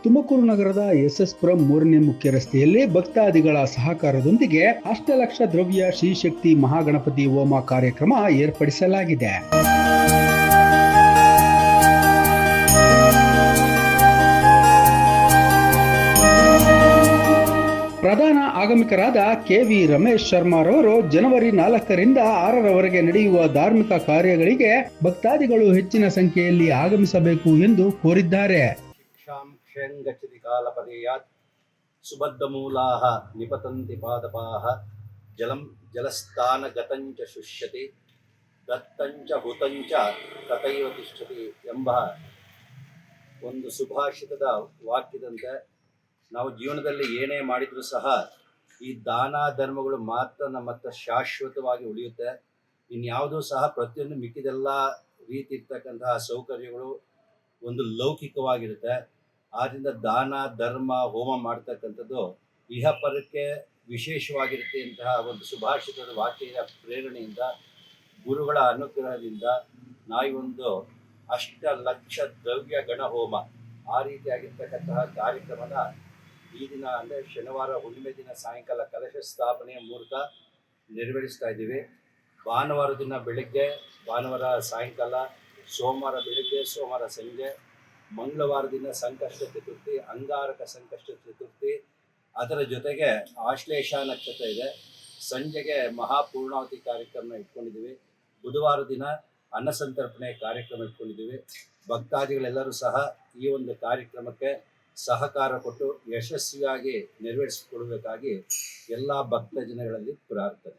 ತುಮಕೂರು ನಗರದ ಎಸ್.ಎಸ್.ಪುರಂ 3ನೇ ಮುಖ್ಯ ರಸ್ತೆಯಲ್ಲಿ ಭಕ್ತಾದಿಗಳ ಸಹಕಾರದೊಂದಿಗೆ ಅಷ್ಟಲಕ್ಷ ದ್ರವ್ಯ ಶ್ರೀ ಶಕ್ತಿ ಮಹಾಗಣಪತಿ ಹೋಮ ಕಾರ್ಯಕ್ರಮ ಏರ್ಪಡಿಸಲಾಗಿದೆ. ಪ್ರಧಾನ ಆಗಮಿಕರಾದ ಕೆ.ವಿ. ರಮೇಶ್ ಶರ್ಮಾರವರು ಜನವರಿ 4ರಿಂದ 6ರವರೆಗೆ ನಡೆಯುವ ಧಾರ್ಮಿಕ ಕಾರ್ಯಗಳಿಗೆ ಭಕ್ತಾದಿಗಳು ಹೆಚ್ಚಿನ ಸಂಖ್ಯೆಯಲ್ಲಿ ಆಗಮಿಸಬೇಕು ಎಂದು ಕೋರಿದ್ದಾರೆ. ಸುಬದ್ಧಮೂಲಾಃ ನಿಪತಂತಿ ಪಾದಪಾಃ ಜಲಂ ಜಲಸ್ಥಾನಗತಂಚ ಶುಷ್ಯತಿ ದತ್ತಂಚ ಹುತಂಚ ತಥೈವ ತಿಷ್ಠತಿ ಎಂಬ ಒಂದು ಸುಭಾಷಿತದ ವಾಕ್ಯದಂತೆ ನಾವು ಜೀವನದಲ್ಲಿ ಏನೇ ಮಾಡಿದರೂ ಸಹ ಈ ದಾನ ಧರ್ಮಗಳು ಮಾತ್ರ ನಮ್ಮ ಹತ್ರ ಶಾಶ್ವತವಾಗಿ ಉಳಿಯುತ್ತೆ. ಇನ್ಯಾವುದೂ ಸಹ ಪ್ರತಿಯೊಂದು ಮಿಕ್ಕಿದೆಲ್ಲ ರೀತಿ ಇರ್ತಕ್ಕಂತಹ ಸೌಕರ್ಯಗಳು ಒಂದು ಲೌಕಿಕವಾಗಿರುತ್ತೆ. ಆದ್ದರಿಂದ ದಾನ ಧರ್ಮ ಹೋಮ ಮಾಡ್ತಕ್ಕಂಥದ್ದು ಇಹಪರಕ್ಕೆ ವಿಶೇಷವಾಗಿರುತ್ತೆ ಅಂತಹ ಒಂದು ಸುಭಾಷಿತದ ವಾಕ್ಯದ ಪ್ರೇರಣೆಯಿಂದ ಗುರುಗಳ ಅನುಗ್ರಹದಿಂದ ನಾವೊಂದು ಅಷ್ಟಲಕ್ಷ ದ್ರವ್ಯ ಗಣ ಹೋಮ ಆ ರೀತಿಯಾಗಿರ್ತಕ್ಕಂತಹ ಕಾರ್ಯಕ್ರಮನ ಈ ದಿನ ಅಂದರೆ ಶನಿವಾರ ಹುಣ್ಣಿಮೆ ದಿನ ಸಾಯಂಕಾಲ ಕಲಶ ಸ್ಥಾಪನೆಯ ಮೂಲಕ ನೆರವೇರಿಸ್ತಾ ಇದ್ದೀವಿ. ಭಾನುವಾರ ದಿನ ಬೆಳಗ್ಗೆ, ಭಾನುವಾರ ಸಾಯಂಕಾಲ, ಸೋಮವಾರ ಬೆಳಗ್ಗೆ, ಸೋಮವಾರ ಸಂಜೆ, ಮಂಗಳವಾರ ದಿನ ಸಂಕಷ್ಟ ಚತುರ್ಥಿ, ಅಂಗಾರಕ ಸಂಕಷ್ಟ ಚತುರ್ಥಿ, ಅದರ ಜೊತೆಗೆ ಆಶ್ಲೇಷ ನಕ್ಷತ್ರ ಇದೆ. ಸಂಜೆಗೆ ಮಹಾಪೂರ್ಣಾವತಿ ಕಾರ್ಯಕ್ರಮ ಇಟ್ಕೊಂಡಿದ್ದೀವಿ. ಬುಧವಾರ ದಿನ ಅನ್ನಸಂತರ್ಪಣೆ ಕಾರ್ಯಕ್ರಮ ಇಟ್ಕೊಂಡಿದ್ದೀವಿ. ಭಕ್ತಾದಿಗಳೆಲ್ಲರೂ ಸಹ ಈ ಒಂದು ಕಾರ್ಯಕ್ರಮಕ್ಕೆ ಸಹಕಾರ ಕೊಟ್ಟು ಯಶಸ್ವಿಯಾಗಿ ನೆರವೇರಿಸಿಕೊಡಬೇಕಾಗಿ ಎಲ್ಲ ಭಕ್ತ ಜನಗಳಲ್ಲಿ ಪ್ರಾರ್ಥನೆ.